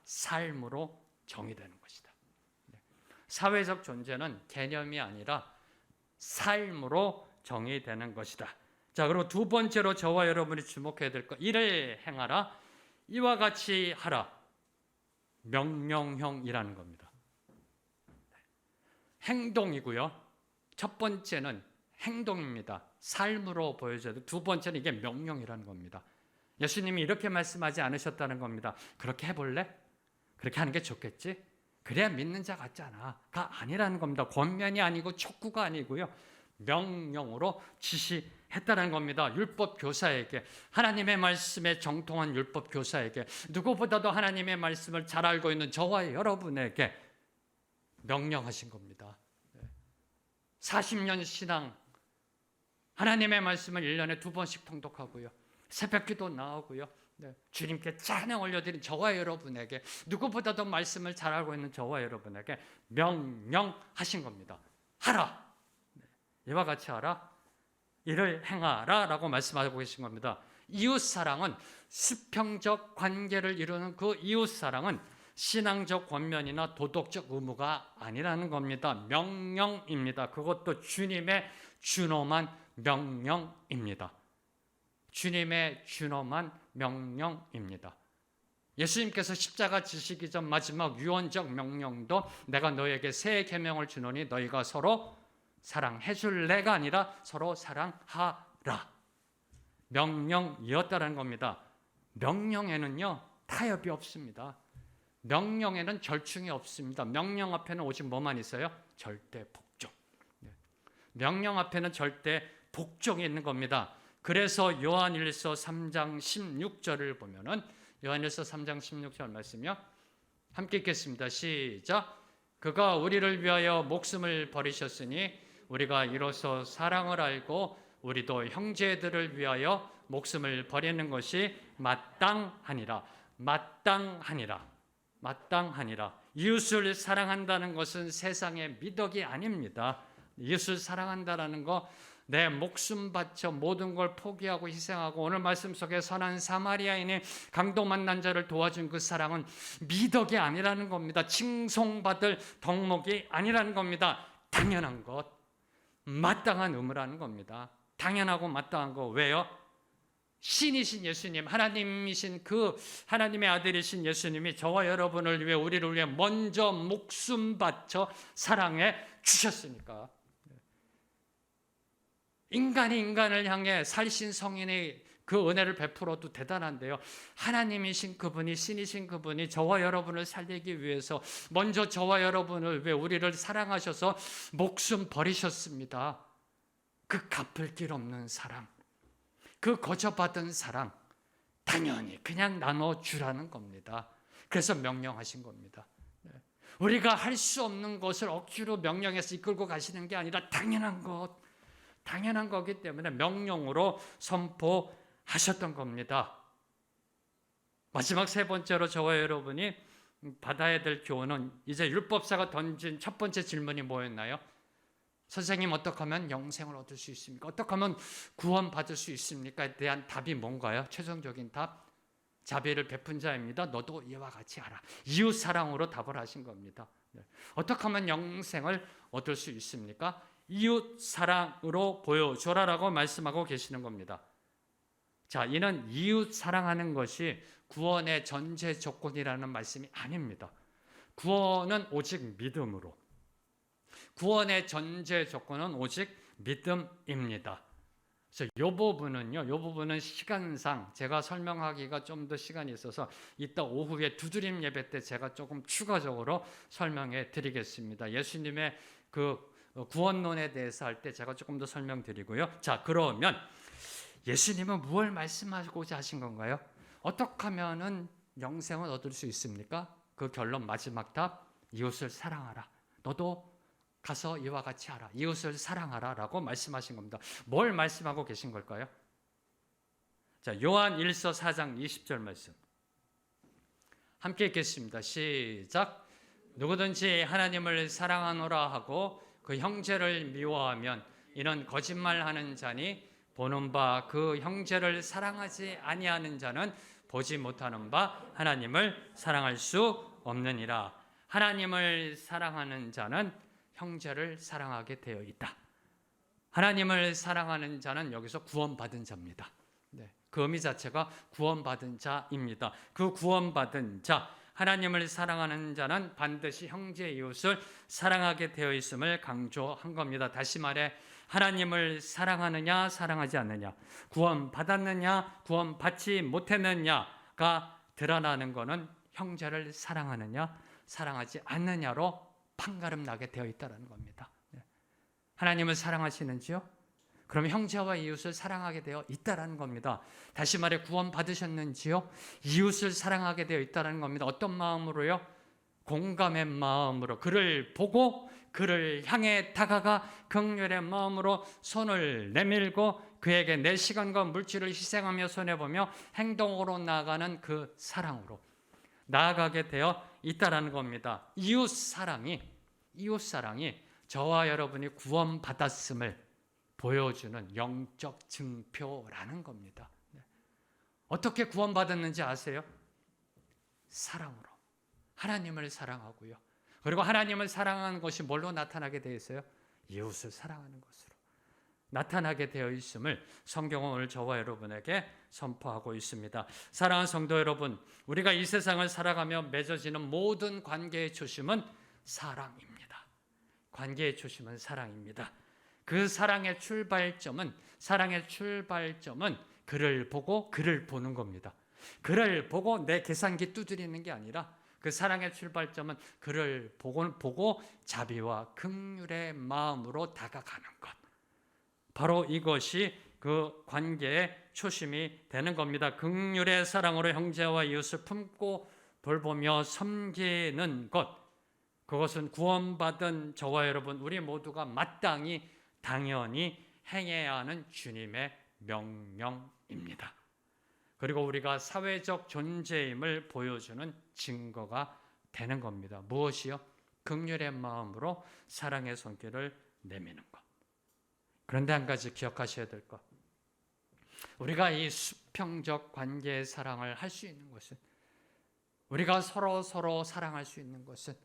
Speaker 1: 삶으로 정의되는 것이다. 사회적 존재는 개념이 아니라 삶으로 정의되는 것이다. 자, 그리고 두 번째로 저와 여러분이 주목해야 될 것, 이를 행하라, 이와 같이 하라. 명령형이라는 겁니다. 행동이고요. 첫 번째는 행동입니다. 삶으로 보여줘야 돼. 두 번째는 이게 명령이라는 겁니다. 예수님이 이렇게 말씀하지 않으셨다는 겁니다. 그렇게 해볼래? 그렇게 하는 게 좋겠지? 그래야 믿는 자 같잖아.가 아니라는 겁니다. 권면이 아니고 촉구가 아니고요. 명령으로 지시했다는 겁니다. 율법 교사에게, 하나님의 말씀에 정통한 율법 교사에게, 누구보다도 하나님의 말씀을 잘 알고 있는 저와 여러분에게 명령하신 겁니다. 40년 신앙, 하나님의 말씀을 1년에 2번씩 통독하고요. 새벽기도 나오고요. 주님께 찬양 올려드린 저와 여러분에게, 누구보다도 말씀을 잘 알고 있는 저와 여러분에게 명령하신 겁니다. 하라. 이와 같이 하라. 이를 행하라 라고 말씀하고 계신 겁니다. 이웃 사랑은 수평적 관계를 이루는 그 이웃 사랑은 신앙적 권면이나 도덕적 의무가 아니라는 겁니다. 명령입니다. 그것도 주님의 준엄한 명령입니다. 주님의 준엄한 명령입니다. 예수님께서 십자가 지시기 전 마지막 유언적 명령도 내가 너에게 새 계명을 주노니 너희가 서로 사랑해 줄래가 아니라 서로 사랑하라. 명령이었다는 겁니다. 명령에는요 타협이 없습니다. 명령에는 절충이 없습니다. 명령 앞에는 오직 뭐만 있어요? 절대 복종. 명령 앞에는 절대 복종이 있는 겁니다. 그래서 요한일서 3장 16절을 보면은 요한일서 3장 16절 말씀이요. 함께 읽겠습니다. 시작. 그가 우리를 위하여 목숨을 버리셨으니 우리가 이로써 사랑을 알고 우리도 형제들을 위하여 목숨을 버리는 것이 마땅하니라. 마땅하니라. 마땅하니라. 이웃을 사랑한다는 것은 세상의 미덕이 아닙니다. 이웃을 사랑한다는 거 내 목숨 바쳐 모든 걸 포기하고 희생하고 오늘 말씀 속에 선한 사마리아인이 강도 만난 자를 도와준 그 사랑은 미덕이 아니라는 겁니다. 칭송받을 덕목이 아니라는 겁니다. 당연한 것, 마땅한 의무라는 겁니다. 당연하고 마땅한 거. 왜요? 신이신 예수님, 하나님이신 그 하나님의 아들이신 예수님이 저와 여러분을 위해 우리를 위해 먼저 목숨 바쳐 사랑해 주셨으니까. 인간이 인간을 향해 살신성인의 그 은혜를 베풀어도 대단한데요. 하나님이신 그분이 신이신 그분이 저와 여러분을 살리기 위해서 먼저 저와 여러분을 위해 우리를 사랑하셔서 목숨 버리셨습니다. 그 갚을 길 없는 사랑, 그 거저받은 사랑 당연히 그냥 나눠주라는 겁니다. 그래서 명령하신 겁니다. 우리가 할 수 없는 것을 억지로 명령해서 이끌고 가시는 게 아니라 당연한 것, 당연한 거기 때문에 명령으로 선포하셨던 겁니다. 마지막 세 번째로 저와 여러분이 받아야 될 교훈은 이제 율법사가 던진 첫 번째 질문이 뭐였나요? 선생님, 어떻게 하면 영생을 얻을 수 있습니까? 어떻게 하면 구원받을 수 있습니까?에 대한 답이 뭔가요? 최종적인 답, 자비를 베푼 자입니다. 너도 이와 같이 하라. 이웃 사랑으로 답을 하신 겁니다. 어떻게 하면 영생을 얻을 수 있습니까? 이웃 사랑으로 보여줘라라고 말씀하고 계시는 겁니다. 자, 이는 이웃 사랑하는 것이 구원의 전제 조건이라는 말씀이 아닙니다. 구원은 오직 믿음으로. 구원의 전제 조건은 오직 믿음입니다. 그래서 이 부분은 시간상 제가 설명하기가 좀 더 시간이 있어서 이따 오후에 두드림 예배 때 제가 조금 추가적으로 설명해 드리겠습니다. 예수님의 그 구원론에 대해서 할 때 제가 조금 더 설명드리고요. 자, 그러면 예수님은 무엇을 말씀하고자 하신 건가요? 어떻게 하면은 영생을 얻을 수 있습니까? 그 결론 마지막 답, 이웃을 사랑하라. 너도 가서 이와 같이 하라. 이웃을 사랑하라 라고 말씀하신 겁니다. 뭘 말씀하고 계신 걸까요? 자, 요한 1서 4장 20절 말씀 함께 읽겠습니다. 시작. 누구든지 하나님을 사랑하노라 하고 그 형제를 미워하면 이는 거짓말하는 자니 보는 바 그 형제를 사랑하지 아니하는 자는 보지 못하는 바 하나님을 사랑할 수 없느니라. 하나님을 사랑하는 자는 형제를 사랑하게 되어 있다. 하나님을 사랑하는 자는 여기서 구원받은 자입니다. 그 의미 자체가 구원받은 자입니다. 그 구원받은 자, 하나님을 사랑하는 자는 반드시 형제 이웃을 사랑하게 되어 있음을 강조한 겁니다. 다시 말해 하나님을 사랑하느냐 사랑하지 않느냐, 구원받았느냐 구원받지 못했느냐가 드러나는 것은 형제를 사랑하느냐 사랑하지 않느냐로 판가름 나게 되어 있다는 겁니다. 하나님을 사랑하시는지요? 그럼 형제와 이웃을 사랑하게 되어 있다는 겁니다. 다시 말해 구원받으셨는지요? 이웃을 사랑하게 되어 있다는 겁니다. 어떤 마음으로요? 공감의 마음으로, 그를 보고 그를 향해 다가가 긍휼의 마음으로 손을 내밀고 그에게 내 시간과 물질을 희생하며 손해보며 행동으로 나아가는 그 사랑으로 나아가게 되어 있다는 겁니다. 이웃 사랑이 저와 여러분이 구원받았음을 보여주는 영적 증표라는 겁니다. 어떻게 구원받았는지 아세요? 사랑으로. 하나님을 사랑하고요. 그리고 하나님을 사랑하는 것이 뭘로 나타나게 되어 있어요? 이웃을 사랑하는 것으로 나타나게 되어 있음을 성경은 오늘 저와 여러분에게 선포하고 있습니다. 사랑하는 성도 여러분, 우리가 이 세상을 살아가며 맺어지는 모든 관계의 초심은 사랑입니다. 관계의 초심은 사랑입니다. 그 사랑의 출발점은 그를 보고 그를 보는 겁니다. 그를 보고 내 계산기 두드리는 게 아니라 그 사랑의 출발점은 그를 보고 자비와 긍휼의 마음으로 다가가는 것. 바로 이것이 그 관계의 초심이 되는 겁니다. 긍휼의 사랑으로 형제와 이웃을 품고 돌보며 섬기는 것. 그것은 구원받은 저와 여러분 우리 모두가 마땅히 당연히 행해야 하는 주님의 명령입니다. 그리고 우리가 사회적 존재임을 보여주는 증거가 되는 겁니다. 무엇이요? 긍휼의 마음으로 사랑의 손길을 내미는 것. 그런데 한 가지 기억하셔야 될 것. 우리가 이 수평적 관계의 사랑을 할 수 있는 것은, 우리가 서로 사랑할 수 있는 것은,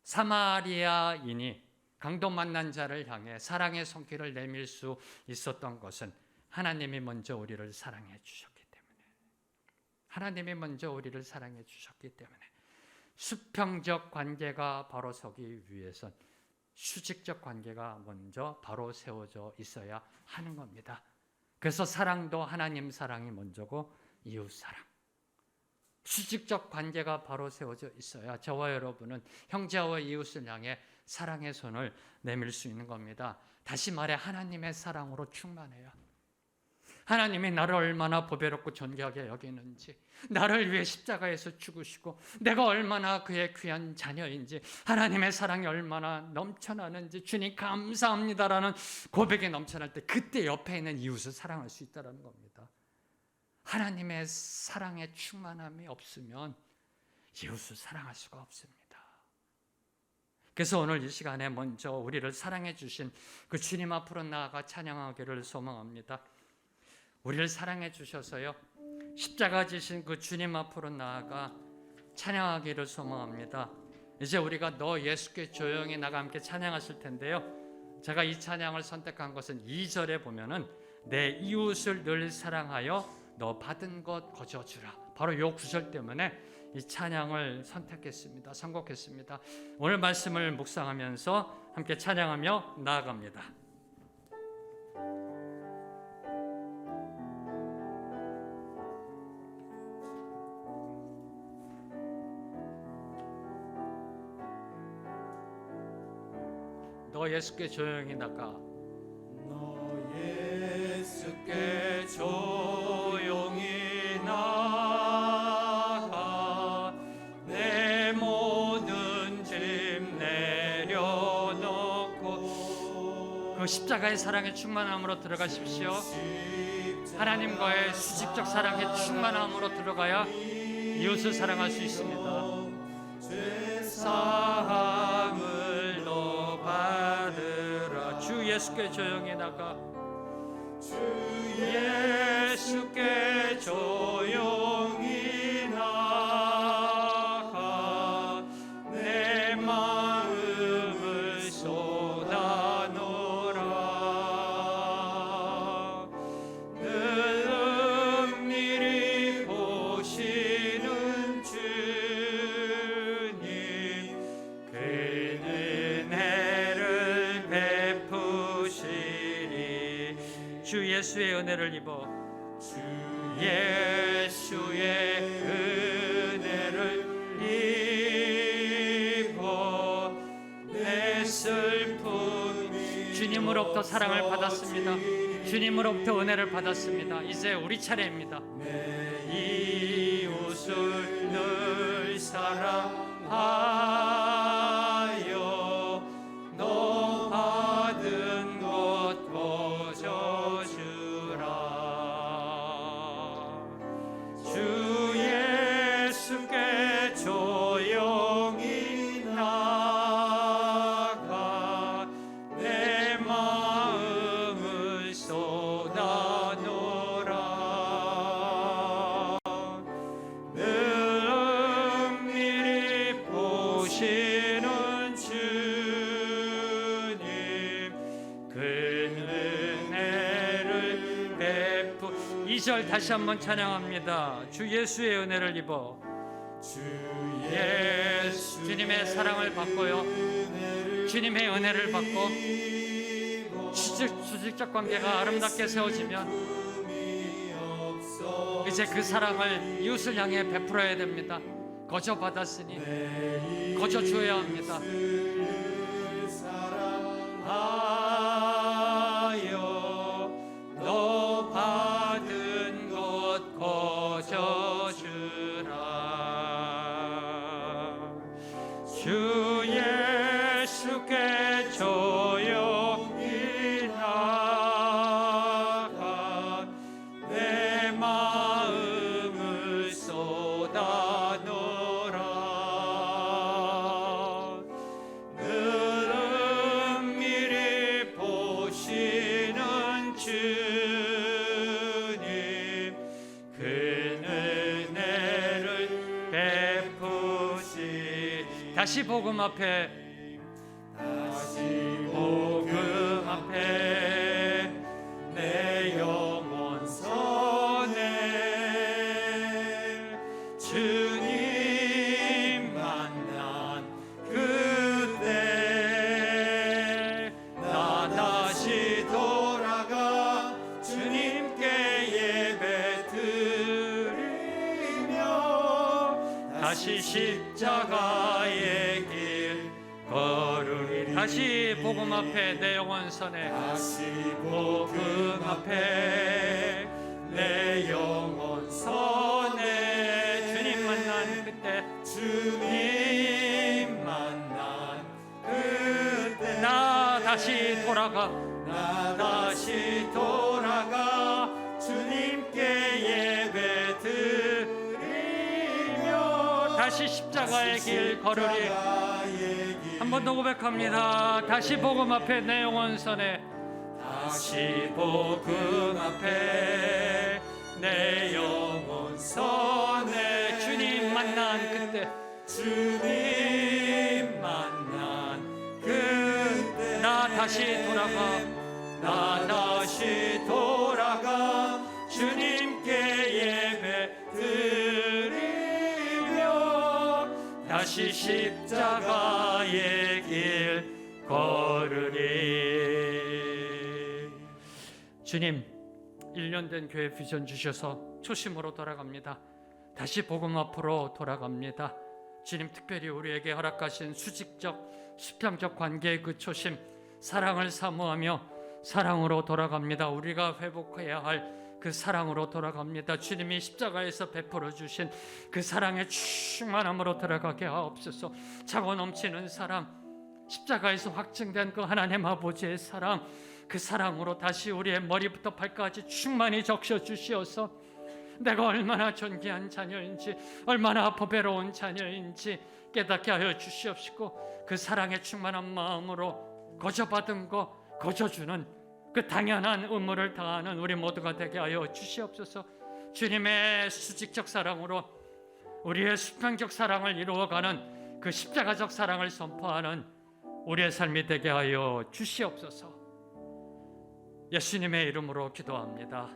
Speaker 1: 사마리아인이 강도 만난 자를 향해 사랑의 손길을 내밀 수 있었던 것은 하나님이 먼저 우리를 사랑해 주셨기 때문에, 하나님이 먼저 우리를 사랑해 주셨기 때문에 수평적 관계가 바로 서기 위해선 수직적 관계가 먼저 바로 세워져 있어야 하는 겁니다. 그래서 사랑도 하나님 사랑이 먼저고 이웃 사랑, 수직적 관계가 바로 세워져 있어야 저와 여러분은 형제와 이웃을 향해 사랑의 손을 내밀 수 있는 겁니다. 다시 말해 하나님의 사랑으로 충만해야, 하나님이 나를 얼마나 보배롭고 존귀하게 여기는지, 나를 위해 십자가에서 죽으시고 내가 얼마나 그의 귀한 자녀인지, 하나님의 사랑이 얼마나 넘쳐나는지 주님 감사합니다라는 고백이 넘쳐날 때 그때 옆에 있는 이웃을 사랑할 수 있다는 겁니다. 하나님의 사랑의 충만함이 없으면 이웃을 사랑할 수가 없습니다. 그래서 오늘 이 시간에 먼저 우리를 사랑해 주신 그 주님 앞으로 나아가 찬양하기를 소망합니다. 우리를 사랑해 주셔서요, 십자가 지신 그 주님 앞으로 나아가 찬양하기를 소망합니다. 이제 우리가 너 예수께 조용히 나가 함께 찬양하실 텐데요, 제가 이 찬양을 선택한 것은 2절에 보면은 내 이웃을 늘 사랑하여 너 받은 것 거저주라, 바로 이 구절 때문에 이 찬양을 선택했습니다. 선곡했습니다. 오늘 말씀을 묵상하면서 함께 찬양하며 나아갑니다. 너 예수께 조용히 나가,
Speaker 2: 너 예수께 조용히 나가 내 모든 짐 내려놓고
Speaker 1: 그 십자가의 사랑의 충만함으로 들어가십시오. 하나님과의 수직적 사랑의 충만함으로 들어가야 이웃을 사랑할 수 있습니다.
Speaker 2: 죄사함을 너 받으라.
Speaker 1: 주 예수께 조용히 나가,
Speaker 2: 주 예수께 조용히 나가 내 마음을 쏟아놓으라. 늘 은밀히 보시는 주님, 그 은혜를 베푸시리.
Speaker 1: 주 예수의 은혜를 입어,
Speaker 2: 주 예수의 은혜를 입어 내 슬픔이
Speaker 1: 주님으로부터 사랑을 받았습니다. 주님으로부터 은혜를 받았습니다. 이제 우리 차례입니다.
Speaker 2: 내 이웃을 늘 사랑하여 너 받은 것 거저주라. 주 예수께 조용히 나가 내 마음을 쏟아놓으라.
Speaker 1: 2절 다시 한번 찬양합니다. 주 예수의 은혜를 입어.
Speaker 2: 주 예수
Speaker 1: 주님의 사랑을 받고요, 주님의 은혜를 받고 수직적 관계가 아름답게 세워지면 이제 그 사랑을 이웃을 향해 베풀어야 됩니다. 거저 받았으니 거저 주어야 합니다.
Speaker 2: 사랑하여 너 받은 것 거저 주라. 주 예수께 조용히 나가 내 마음을 쏟아놓으라. 늘은 미리 보시는 주님 그 은혜를 베푸시.
Speaker 1: 다시 복음 앞에,
Speaker 2: 다시 복음 앞에 내 영혼 선해 주님 만난 그때 나 다시 돌아가 주님께 예배 드리며 다시 십자가의 길 걸으리.
Speaker 1: 다시 복음 앞에 내 영혼 선해.
Speaker 2: 다시 복음 앞에 내 영혼 선해
Speaker 1: 주님 만난 그때,
Speaker 2: 주님 만난 그때
Speaker 1: 나 다시 돌아가,
Speaker 2: 나 다시 돌아가 주님께 예배 드리며
Speaker 1: 다시 십자가의 길 걸으리. 한 번 더 고백합니다. 다시 복음 앞에 내 영혼 선해.
Speaker 2: 다시 복음 앞에 내 영혼 선해
Speaker 1: 주님 만난 그때,
Speaker 2: 주님 만난 그때
Speaker 1: 나 다시 돌아가,
Speaker 2: 나 다시 돌아가 주님께 예배 드리며 다시 십자가의 길 걸으리.
Speaker 1: 주님 1년 된 교회 비전 주셔서 초심으로 돌아갑니다. 다시 복음 앞으로 돌아갑니다. 주님 특별히 우리에게 허락하신 수직적 수평적 관계의 그 초심, 사랑을 사모하며 사랑으로 돌아갑니다. 우리가 회복해야 할 그 사랑으로 돌아갑니다. 주님이 십자가에서 베풀어 주신 그 사랑의 충만함으로 돌아가게 하옵소서. 차고 넘치는 사랑, 십자가에서 확증된 그 하나님 아버지의 사랑, 그 사랑으로 다시 우리의 머리부터 발까지 충만히 적셔 주시어서 내가 얼마나 존귀한 자녀인지, 얼마나 보배로운 자녀인지 깨닫게 하여 주시옵시고, 그 사랑의 충만한 마음으로 거저 받은 거 거저 주는 그 당연한 의무를 다하는 우리 모두가 되게 하여 주시옵소서. 주님의 수직적 사랑으로 우리의 수평적 사랑을 이루어가는 그 십자가적 사랑을 선포하는 우리의 삶이 되게 하여 주시옵소서. 예수님의 이름으로 기도합니다.